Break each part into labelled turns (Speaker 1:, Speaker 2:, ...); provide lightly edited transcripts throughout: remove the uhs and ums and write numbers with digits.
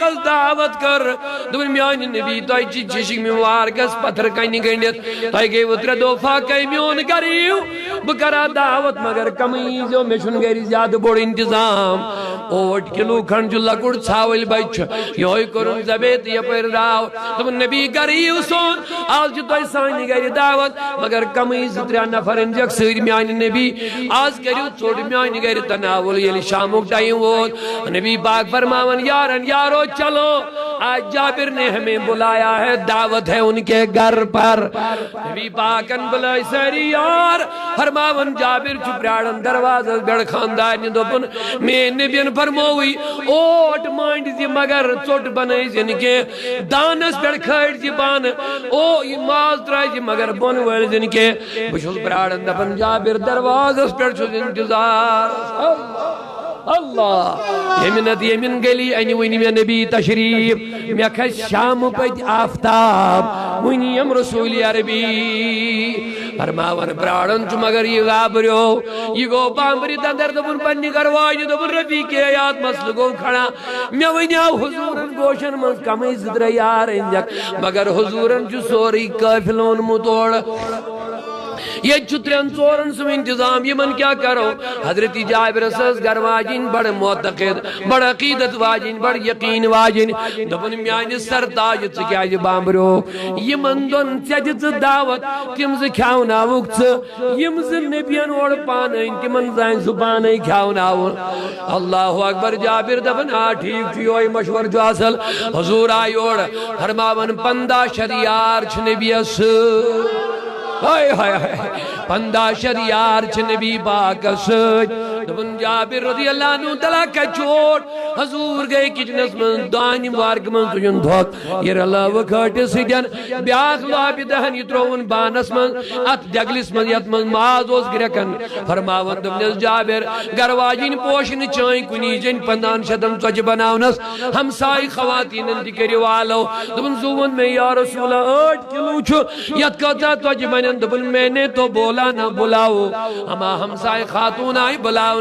Speaker 1: باغس دعوت کر دون میان نبی تو چی چشک میں وارگس پتھر کہیں گنڈت تو گئی اتر دو فاقہ میون کریو بکرا دعوت مگر کمیزو میں شن گئی زیادہ بڑ انتظام اوٹ کلو کھنڈ جو لکڑ چھاول بچ یوئی کرن زبیت یہ پر راو دون نبی کریو سون آج جو تو سانی گئی دعوت مگر کمیز اتریا نفرن جک سیر میان نبی آج کریو چھوڑ میان گئی تناول یلی شامک ٹائم ووت نبی پاک فرماون یارن یارو چلو آج جابر نے ہمیں بلایا ہے دعوت ہے ان کے گھر پر نبی پاکن بلائی ساری یار فرماون جابر چپراڑن دروازہ گڑ خاندار نے دوپن میں نبیان فرموئی اوٹ مائنڈ زی مگر چوٹ بنائی زی نکے دانس پر کھڑ زی بان او ماز ترائی زی مگر بن ویل زی نکے بشوز پراڑن دپن جابر دروازہ پر چھوز انتظار اللہ یمنت یمن گلی اینی وینی میں نبی تشریف میں کھس شام پت آفتاب وینیم رسول عربی فرماون براڑن چو مگر یہ غابریو یہ گو پامبری تندر دبن پنی کروائی دبن رفیق آیات مسل گو کھڑا میں وینیاو حضورن گوشن من کمی زدر یار انجک مگر حضورن چو سوری کافلون متوڑ یہ چترین چورن سو انتظام یہ من کیا کرو حضرت جابر اساس گر واجین بڑ معتقد بڑ عقیدت واجین بڑ یقین واجین دبن میانی سرتاج چکیا یہ بامبرو یہ من دون چجت دعوت تم سے کھاؤناوک چھ یم سے نبیان اور پانین تمن زائن سبانین کھاؤناون اللہ اکبر جابر دبن ٹھیک چیوئی مشور جو اصل حضور آئی اور فرماون پندہ شریار چھ نبی اس ہائے ہائے ہائے پندہ شریار چھ نبی پاک سج دبن جابر رضی اللہ عنہ دلا کا چوٹ حضور گئے کچنس من دانی مارک من تجن دھوک یہ رلا وکھاٹ سجن بیاخ لابی دہن یترون بانس من ات جگلس من یت من مازوز گرکن فرماون دبنس جابر گرواجین پوشن چائیں کنی جن پندان شدن چوچ بناونس ہمسائی خواتین اندی کری والو دبن زون میں یا رسول 8 کلو چھو یت کتا چوچ بنن دبن میں نے تو بولا نہ بلاو ہما ہمسائی خاتون آئی بلاو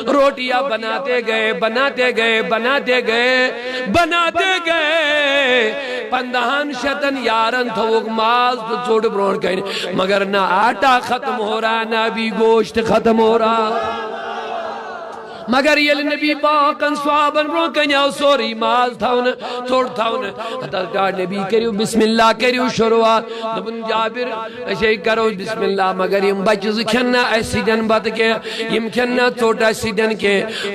Speaker 1: روٹیاں بناتے گئے بناتے گئے بناتے گئے بناتے گئے پندہان شتن یارن تھوک ماز تو چوڑ برون کہیں مگر نہ آٹا ختم ہو رہا نہ بھی گوشت ختم ہو رہا مگر یہ نبی پاکن صحابن برون کنیاو سوری ماز تھاون توڑ تھاون حضرت نبی کریو بسم اللہ کریو شروعات دبن جابر ایسے کرو بسم اللہ مگر یم بچز کھننا ایسی دن بات کے یم کھننا توٹ ایسی دن کے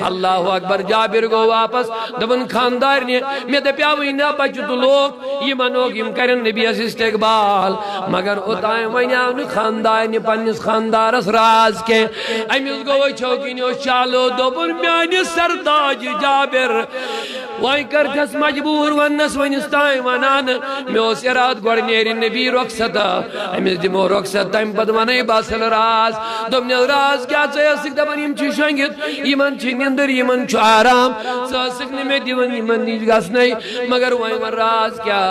Speaker 1: اللہ اکبر جابر گو واپس دبن خاندار نے میں دپیاوئی نا بچ تو لوگ یہ منوگ یم کرن نبی اس استقبال مگر اتائیں وینیاون خاندار نے پنس خاندارس راز کے امیز گو چوکینیو چالو دبن میانی سرتاج جابر وائی کرتس مجبور ونس ونستائیں ونان میں اس اراد گوڑ نیری نبی رخصتا امیز دیمو رخصت تائم بدوانے باسل راز دمنی راز کیا سیسک دبن یم چی شنگت یمن چی نندر یمن چو آرام ساسک نمی دیون یمن نیج گس نہیں مگر وائی من راز کیا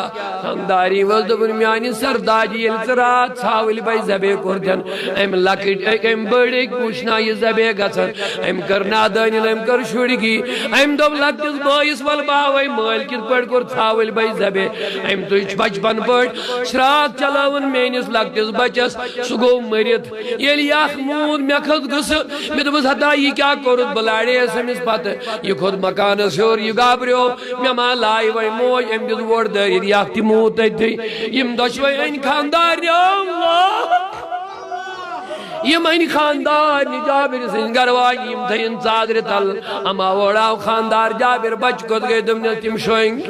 Speaker 1: خانداری وز دبن میانی سرتاجی الزرات چھاولی بائی زبے کردن ایم لکٹ ایم بڑی کوشنا یہ زبے گسن ایم کرنا دانیل ایم کر شوڑی کی ایم دوم لکتس بائیس والباوی مال کت پڑ کر تھاول بائی زبے ایم تو اچ بچپن پڑ شراط چلاون مینس لکتس بچس سگو مرید یہ لیاخ مود میں خود گس میں دوبس حتا یہ کیا کرد بلاڑے اسمس پت یہ خود مکان سور یہ گابریو میں ماں لائی وائی موج ایم جز ورد یہ لیاخ تی موت تھی یم دشوئی این خاندار یا اللہ یہ مین خاندار جابر سن گروائی یم تھین صادر تل اما وڑاو خاندار جابر بچ کت گئے دمنے تم شوئنگ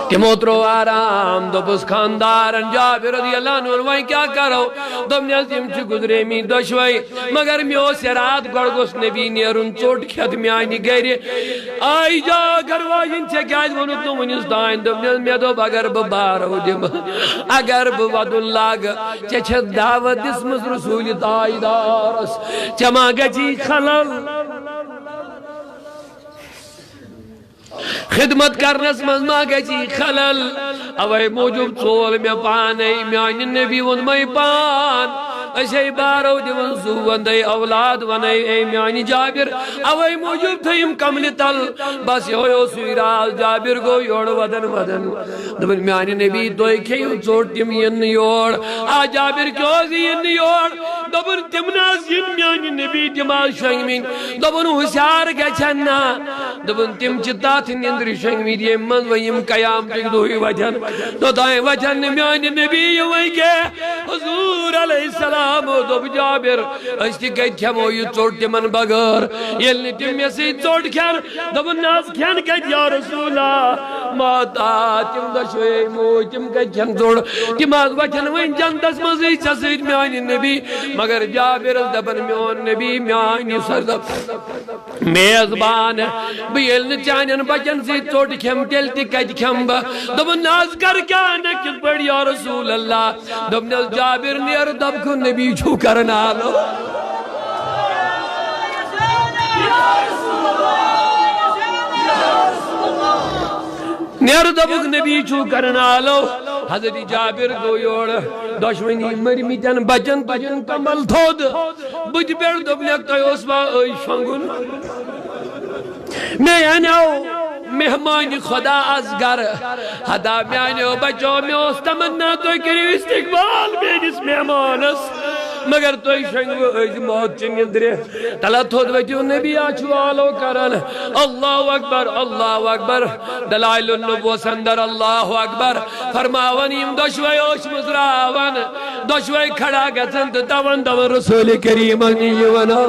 Speaker 1: کہ موترو آرام دوپس خاندارن جابر رضی اللہ عنہ وائیں کیا کرو دمنے تم چھ گزرے می دشوئی مگر میو سرات گڑگوس نبی نیرن چوٹ کھت میانی گئرے آئی جا گروائین چھے کیا ونو تو ونستائن دمنے میں دو اگر ببارو دم اگر بود اللہ چھے چھے دعوت دسمس رسول تائی دارس چما گچی خلل خدمت کرنس مزما گچی خلل اوے موجب چول میں پانے میانی نبی ون میں پان اسے بارو دیون زو وندے اولاد ونے اے میانی جابر اوے موجود تھیم کمل تل بس ہوئیو سویراز جابر گو یوڑ ودن دبن میانی نبی دوئی کھیو چوٹ تیم ین یوڑ آ جابر کیوں زی ین یوڑ دبن تمناز ین میانی نبی دماغ شنگمین دبن حسیار گچھنا دبن تم چتات نندر شنگمین یہ من ویم قیام تک دوئی وجن تو دائیں وجن میانی نبی یوئی کے حضور علیہ السلام دب جابر اشتی گئی کھمو یہ چوٹ تیمن بگر یلنی تم یسی چوٹ کھر دبن ناز کھن گئی یا رسولہ ماتا تم دشوئی موئی تم گئی کھن چوڑ تم آز وجن وین جندس مزید چسید میانی نبی مگر جابر دبن میون نبی میانی سردب میزبان بیلن چانین بچن سی چوٹ کھم تیلتی کج کھم با دبن ناز کر کیا نکل پڑ یا رسول اللہ دبن جابر نیر دب کو نبی چھو کرنا لو نیر دب کو نبی چھو کرنا لو حضرت جابر گو یوڑ دشمنی مرمیتن بچن تجن کمل تھود بج بیڑ دب لیکتا ہے اس با ای شنگن میں اناو مہمان خدا از گر حدا میانو بچو میں اس تمنا تو کری استقبال میرس مہمانس مگر تو شنگو ایز موت چنگل درے تلت ہود وجو نبی آچو آلو کرن اللہ اکبر دلائل النبو سندر اللہ اکبر فرماونیم دشوئی اوش مزراون دشوئی کھڑا گزند تون دو رسول کریم نیونا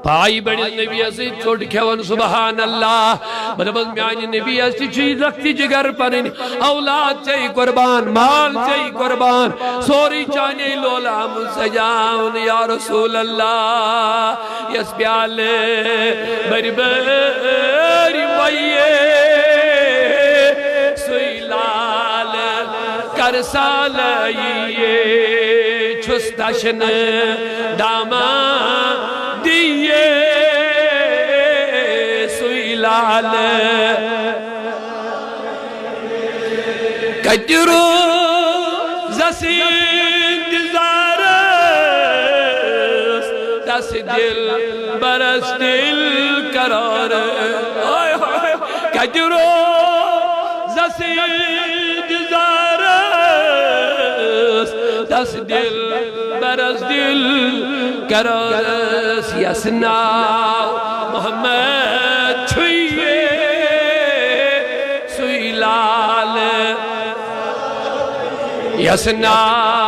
Speaker 1: پائی بڑی نبی اسی چھوٹ کھون سبحان اللہ بدبز میانی نبی اسی چیز رکھتی جگر پرین اولاد چاہی قربان مال چاہی قربان سوری چاہنی لولا مسجاؤن یا رسول اللہ یس پیالے بری بری ویے سوئی لال کرسالائیے چھستشن داما دیئے سوئی لال کجرو زسید زارس دس دل برس دل قرار کجرو زسید زارس دس دل برس دل قرارس یسناو محمد چھوئیے سوئی لال یسناو